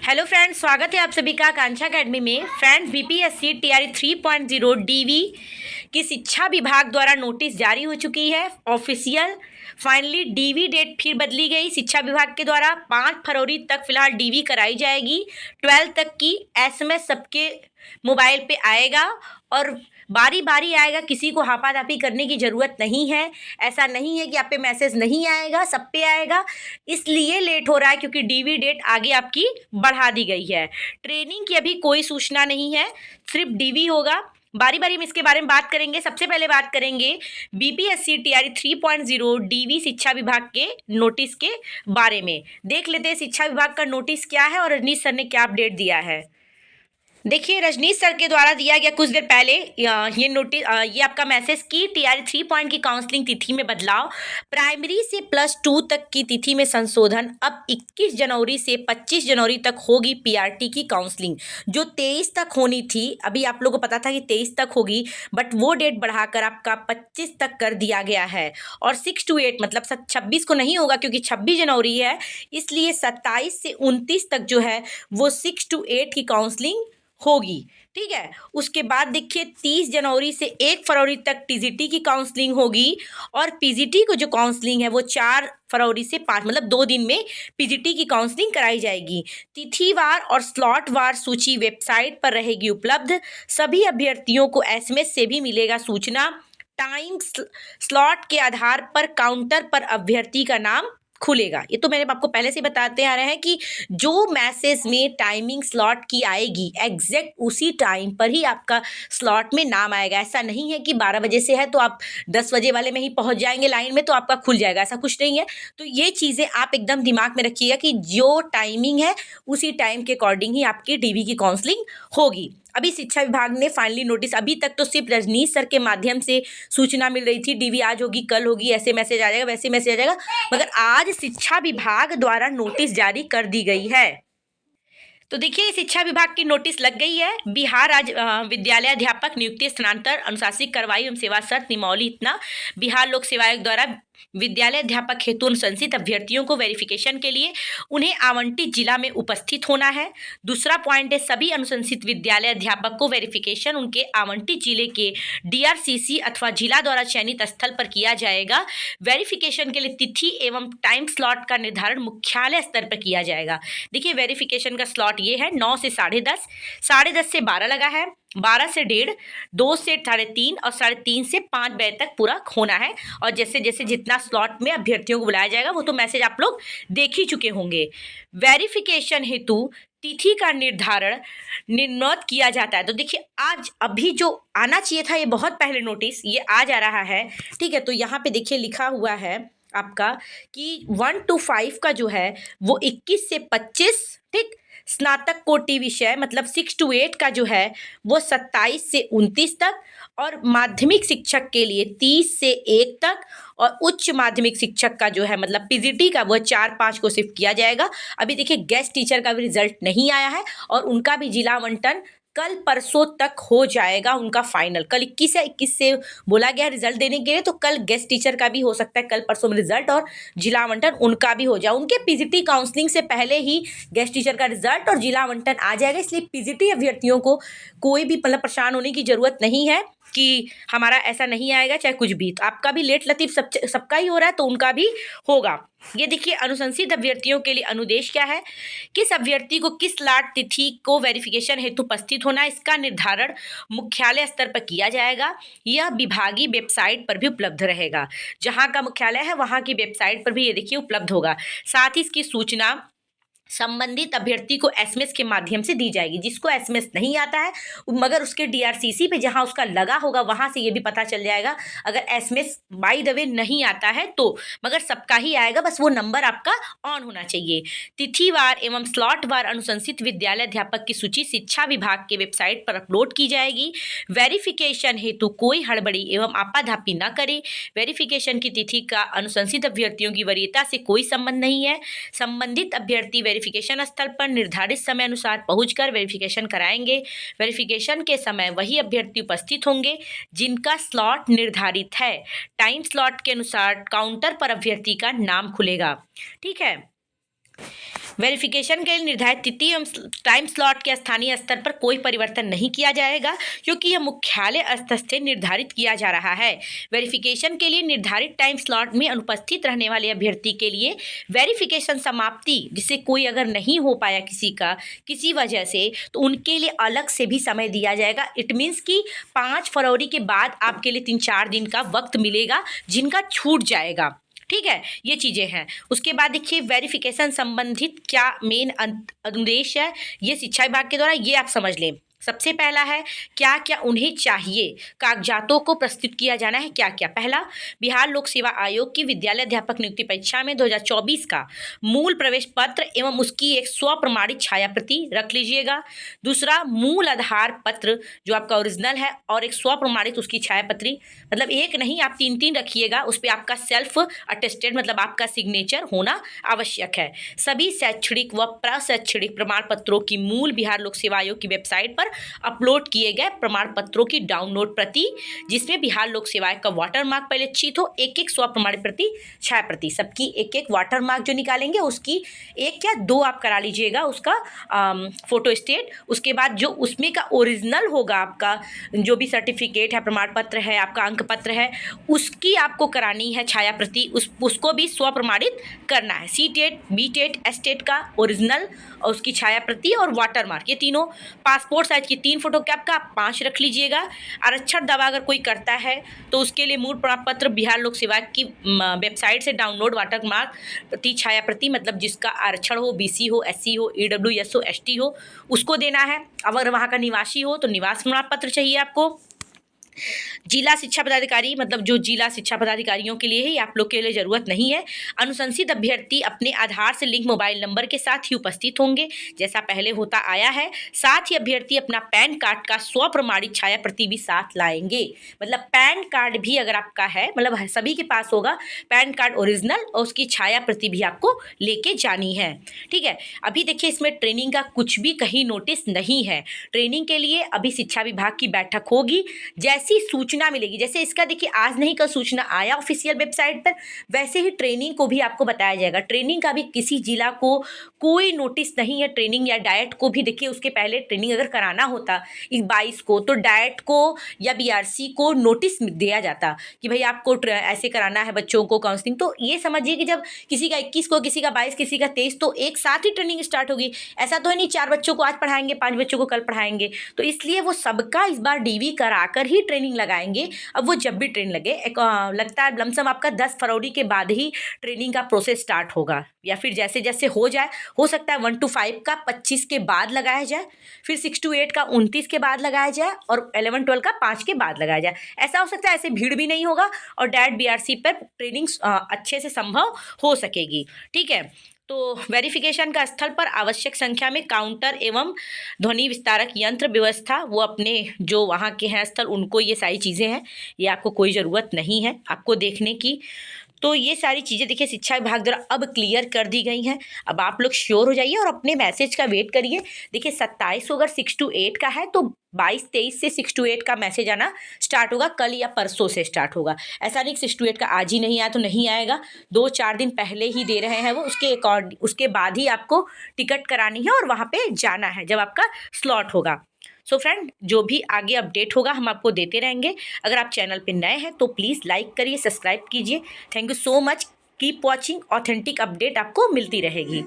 Hello friends, स्वागत है आप सभी का आकांक्षा अकेडमी में। फ्रेंड्स, बीपीएससी टीआरई 3.0 डीवी की शिक्षा विभाग द्वारा नोटिस जारी हो चुकी है ऑफिशियल। फाइनली डीवी डेट फिर बदली गई शिक्षा विभाग के द्वारा। 5 फरवरी तक फिलहाल डीवी कराई जाएगी। 12 तक की एसएमएस सबके मोबाइल पे आएगा और बारी बारी आएगा, किसी को हापाधापी करने की ज़रूरत नहीं है। ऐसा नहीं है कि आप पे मैसेज नहीं आएगा, सब पे आएगा। इसलिए लेट हो रहा है क्योंकि डीवी डेट आगे आपकी बढ़ा दी गई है। ट्रेनिंग की अभी कोई सूचना नहीं है, सिर्फ डीवी होगा। बारी बारी में इसके बारे में बात करेंगे। सबसे पहले बात करेंगे बीपीएससी टीआरई 3.0 डीवी शिक्षा विभाग के नोटिस के बारे में। देख लेते हैं शिक्षा विभाग का नोटिस क्या है और रजनीश सर ने क्या अपडेट दिया है। देखिए, रजनीश सर के द्वारा दिया गया कुछ देर पहले ये नोटिस, ये आपका मैसेज की टीआरई 3 की काउंसलिंग तिथि में बदलाव। प्राइमरी से +2 तक की तिथि में संशोधन। अब 21 जनवरी से 25 जनवरी तक होगी पीआरटी की काउंसलिंग, जो 23 तक होनी थी। अभी आप लोगों को पता था कि 23 तक होगी, बट वो डेट बढ़ाकर आपका 25 तक कर दिया गया है। और 6 to 8 मतलब 26 को नहीं होगा क्योंकि 26 जनवरी है, इसलिए 27 से 29 तक जो है वो 6 to 8 की काउंसलिंग होगी। ठीक है, उसके बाद देखिए 30 जनवरी से 1 फरवरी तक टीजीटी की काउंसलिंग होगी। और पीजीटी को जो काउंसलिंग है वो 4 फरवरी से 5 मतलब 2 दिन में पीजीटी की काउंसलिंग कराई जाएगी। तिथिवार और स्लॉटवार सूची वेबसाइट पर रहेगी उपलब्ध। सभी अभ्यर्थियों को एसएमएस से भी मिलेगा सूचना। टाइम स्लॉट के आधार पर काउंटर पर अभ्यर्थी का नाम खुलेगा। ये तो मैंने आपको पहले से बताते आ रहे हैं कि जो मैसेज में टाइमिंग स्लॉट की आएगी एग्जैक्ट उसी टाइम पर ही आपका स्लॉट में नाम आएगा। ऐसा नहीं है कि 12 बजे से है तो आप 10 बजे वाले में ही पहुंच जाएंगे लाइन में तो आपका खुल जाएगा, ऐसा कुछ नहीं है। तो ये चीज़ें आप एकदम दिमाग में रखिएगा कि जो टाइमिंग है उसी टाइम के अकॉर्डिंग ही आपकी डीवी की काउंसलिंग होगी। अभी शिक्षा विभाग ने फाइनली नोटिस, अभी तक तो सिर्फ रजनीश सर के माध्यम से सूचना मिल रही थी डीवी आज होगी, कल होगी, ऐसे मैसेज आ जाएगा, वैसे मैसेज आ जाएगा, मगर आज शिक्षा विभाग द्वारा नोटिस जारी कर दी गई है। तो देखिए, शिक्षा विभाग की नोटिस लग गई है। बिहार राज्य विद्यालय अध्यापक नियुक्ति स्थानांतर अनुशासित कार्रवाई एवं सेवा शर्त नियमावली इतना बिहार लोक सेवा आयोग द्वारा विद्यालय अध्यापक हेतु अनुशंसित अभ्यर्थियों को वेरिफिकेशन के लिए उन्हें आवंटित जिला में उपस्थित होना है। दूसरा पॉइंट है, सभी अनुशंसित विद्यालय अध्यापक को वेरिफिकेशन उनके आवंटित जिले के डीआरसीसी अथवा जिला द्वारा चयनित स्थल पर किया जाएगा। वेरिफिकेशन के लिए तिथि एवं टाइम स्लॉट का निर्धारण मुख्यालय स्तर पर किया जाएगा। देखिए, वेरिफिकेशन का स्लॉट ये है 9 से 10:30, 10:30 से 12 लगा है, 12 से 1:30, 2 से 3:30 और 3:30 से 5 बजे तक पूरा होना है। और जैसे जैसे जितना स्लॉट में अभ्यर्थियों को बुलाया जाएगा वो तो मैसेज आप लोग देख ही चुके होंगे। वेरिफिकेशन हेतु तिथि का निर्धारण निर्णय किया जाता है। तो देखिए, आज अभी जो आना चाहिए था ये बहुत पहले नोटिस, ये आज आ रहा है। ठीक है, तो यहाँ पे देखिए लिखा हुआ है आपका कि 1 to 5 का जो है वो 21 से 25, ठीक, स्नातक कोटि विषय मतलब 6 to 8 का जो है वो 27 से 29 तक, और माध्यमिक शिक्षक के लिए 30 से 1 तक, और उच्च माध्यमिक शिक्षक का जो है मतलब पीजीटी का वो 4-5 को शिफ्ट किया जाएगा। अभी देखिए गेस्ट टीचर का भी रिजल्ट नहीं आया है और उनका भी जिला आवंटन कल परसों तक हो जाएगा उनका फाइनल। कल 21 से बोला गया रिजल्ट देने के लिए, तो कल गेस्ट टीचर का भी हो सकता है कल परसों में रिजल्ट, और जिला आवंटन उनका भी हो जाए। उनके पीजीटी काउंसलिंग से पहले ही गेस्ट टीचर का रिजल्ट और जिला आवंटन आ जाएगा। इसलिए पीजीटी अभ्यर्थियों को कोई भी मतलब परेशान होने की जरूरत नहीं है कि हमारा ऐसा नहीं आएगा चाहे कुछ भी। तो आपका भी लेट लतीफ सबका ही हो रहा है तो उनका भी होगा। ये देखिए, अनुशंसित अभ्यर्थियों के लिए अनुदेश क्या है, किस अभ्यर्थी को किस लाट तिथि को वेरिफिकेशन हेतु उपस्थित होना है, इसका निर्धारण मुख्यालय स्तर पर किया जाएगा। यह विभागीय वेबसाइट पर भी उपलब्ध रहेगा। जहां का मुख्यालय है वहां की वेबसाइट पर भी ये देखिए उपलब्ध होगा। साथ ही इसकी सूचना संबंधित अभ्यर्थी को एसएमएस के माध्यम से दी जाएगी। जिसको एसएमएस नहीं आता है मगर उसके डीआरसीसी पे जहां उसका लगा होगा वहां से ये भी पता चल जाएगा। अगर एसएमएस बाय द वे नहीं आता है तो, मगर सबका ही आएगा, बस वो नंबर आपका ऑन होना चाहिए। तिथिवार एवं स्लॉटवार अनुशंसित विद्यालय अध्यापक की सूची शिक्षा विभाग के वेबसाइट पर अपलोड की जाएगी। वेरिफिकेशन हेतु कोई हड़बड़ी एवं आपाधापी न करे। वेरिफिकेशन की तिथि का अनुशंसित अभ्यर्थियों की वरीयता से कोई संबंध नहीं है। संबंधित अभ्यर्थी वेरिफिकेशन स्थल पर निर्धारित समय अनुसार पहुंचकर वेरिफिकेशन कराएंगे। वेरिफिकेशन के समय वही अभ्यर्थी उपस्थित होंगे जिनका स्लॉट निर्धारित है। टाइम स्लॉट के अनुसार काउंटर पर अभ्यर्थी का नाम खुलेगा। ठीक है, वेरिफिकेशन के लिए निर्धारित तिथि एवं टाइम स्लॉट के स्थानीय स्तर पर कोई परिवर्तन नहीं किया जाएगा, क्योंकि यह मुख्यालय स्तर से निर्धारित किया जा रहा है। वेरिफिकेशन के लिए निर्धारित टाइम स्लॉट में अनुपस्थित रहने वाले अभ्यर्थी के लिए वेरिफिकेशन समाप्ति, जिससे कोई अगर नहीं हो पाया किसी का किसी वजह से, तो उनके लिए अलग से भी समय दिया जाएगा। इट मीन्स कि 5 फरवरी के बाद आपके लिए 3-4 दिन का वक्त मिलेगा जिनका छूट जाएगा। ठीक है, ये चीज़ें हैं। उसके बाद देखिए वेरिफिकेशन संबंधित क्या मेन उद्देश्य है ये शिक्षा विभाग के द्वारा, ये आप समझ लें। सबसे पहला है क्या क्या उन्हें चाहिए, कागजातों को प्रस्तुत किया जाना है क्या क्या। पहला, बिहार लोक सेवा आयोग की विद्यालय अध्यापक नियुक्ति परीक्षा में 2024 का मूल प्रवेश पत्र एवं उसकी एक स्वप्रमाणित छाया प्रति रख लीजिएगा। दूसरा, मूल आधार पत्र जो आपका ओरिजिनल है और एक स्वप्रमाणित उसकी छाया पत्री, मतलब एक नहीं आप 3-3 रखिएगा। उस पर आपका सेल्फ अटेस्टेड मतलब आपका सिग्नेचर होना आवश्यक है। सभी शैक्षणिक व प्रशैक्षणिक प्रमाण पत्रों की मूल बिहार लोक सेवा आयोग की वेबसाइट पर अपलोड किए गए प्रमाण पत्रों की डाउनलोड प्रति, जिसमें बिहार लोक सेवा आयोग का वाटरमार्क पहले चित हो, एक स्व प्रमाणित प्रति छाया प्रति, सबकी एक वाटरमार्क जो निकालेंगे उसकी 1 या 2 आप करा लीजिएगा उसका फोटो स्टेट। उसके बाद जो उसमें का ओरिजिनल होगा आपका जो भी सर्टिफिकेट है, प्रमाण पत्र है, आपका अंक पत्र है, उसकी आपको करानी है छाया प्रति, उसको भी स्व प्रमाणित करना है। C-टेट, B-टेट, S-टेट का ओरिजिनल और उसकी छाया प्रति और वाटरमार्क, ये तीनों। पासपोर्ट साइज की 3 फोटो कैप का 5 रख लीजिएगा। आरक्षण दावा अगर कोई करता है तो उसके लिए मूल प्रमाण पत्र बिहार लोक सेवा की वेबसाइट से डाउनलोड वाटरमार्क प्रति छाया प्रति, मतलब जिसका आरक्षण हो, BC हो, SC हो, EWS हो, ST हो, उसको देना है। अगर वहाँ का निवासी हो तो निवास प्रमाण पत्र चाहिए आपको। जिला शिक्षा पदाधिकारी, मतलब जो जिला शिक्षा पदाधिकारियों के लिए ही, आप लोग के लिए ज़रूरत नहीं है। अनुशंसित अभ्यर्थी अपने आधार से लिंक मोबाइल नंबर के साथ ही उपस्थित होंगे, जैसा पहले होता आया है। साथ ही अभ्यर्थी अपना पैन कार्ड का स्व प्रमाणित छाया प्रति भी साथ लाएंगे। मतलब पैन कार्ड भी अगर आपका है, मतलब सभी के पास होगा पैन कार्ड ओरिजिनल, और उसकी छाया प्रति भी आपको लेके जानी है। ठीक है, अभी देखिए इसमें ट्रेनिंग का कुछ भी कहीं नोटिस नहीं है। ट्रेनिंग के लिए अभी शिक्षा विभाग की बैठक होगी, जैसी सूचना मिलेगी, जैसे इसका देखिए आज नहीं कल सूचना आया ऑफिशियल वेबसाइट पर, वैसे ही ट्रेनिंग को भी आपको बताया जाएगा। ट्रेनिंग का भी किसी जिला को कोई नोटिस नहीं है। ट्रेनिंग या डाइट को भी देखिए उसके पहले ट्रेनिंग अगर कराना होता इस 22 को, तो डाइट को या BRC को नोटिस दिया जाता कि भाई आपको ऐसे कराना है बच्चों को काउंसलिंग। तो ये समझिए कि जब किसी का 21 को, किसी का 22, किसी का 23, तो एक साथ ही ट्रेनिंग स्टार्ट होगी। ऐसा तो है नहीं 4 बच्चों को आज पढ़ाएंगे, 5 बच्चों को कल पढ़ाएंगे। तो इसलिए वो सबका इस बार DV कराकर ही ट्रेनिंग लगाएंगे। अब वो जब भी ट्रेन लगे, लगता है लमसम आपका 10 फरवरी के बाद ही ट्रेनिंग का प्रोसेस स्टार्ट होगा, या फिर जैसे जैसे हो जाए, हो सकता है 1 to 5 का 25 के बाद लगाया जाए, फिर 6 to 8 का 29 के बाद लगाया जाए, और 11-12 का 5 के बाद लगाया जाए। ऐसा हो सकता है, ऐसे भीड़ भी नहीं होगा और डायरेक्ट BRC पर ट्रेनिंग अच्छे से संभव हो सकेगी। ठीक है, तो वेरिफिकेशन का स्थल पर आवश्यक संख्या में काउंटर एवं ध्वनि विस्तारक यंत्र व्यवस्था, वो अपने जो वहाँ के हैं स्थल, उनको ये सारी चीज़ें हैं, ये आपको कोई ज़रूरत नहीं है आपको देखने की। तो ये सारी चीज़ें देखिए शिक्षा विभाग द्वारा अब क्लियर कर दी गई हैं। अब आप लोग श्योर हो जाइए और अपने मैसेज का वेट करिए। देखिए 27 को अगर 6 to 8 का है तो 22-23 से 6 to 8 का मैसेज आना स्टार्ट होगा, कल या परसों से स्टार्ट होगा। ऐसा नहीं 6 to 8 का आज ही नहीं आया तो नहीं आएगा, 2-4 दिन पहले ही दे रहे हैं वो। उसके बाद ही आपको टिकट करानी है और वहाँ पे जाना है जब आपका स्लॉट होगा। सो फ्रेंड, जो भी आगे अपडेट होगा हम आपको देते रहेंगे। अगर आप चैनल पे नए हैं तो प्लीज़ लाइक करिए, सब्सक्राइब कीजिए। Thank you so much, keep watching, authentic update आपको मिलती रहेगी।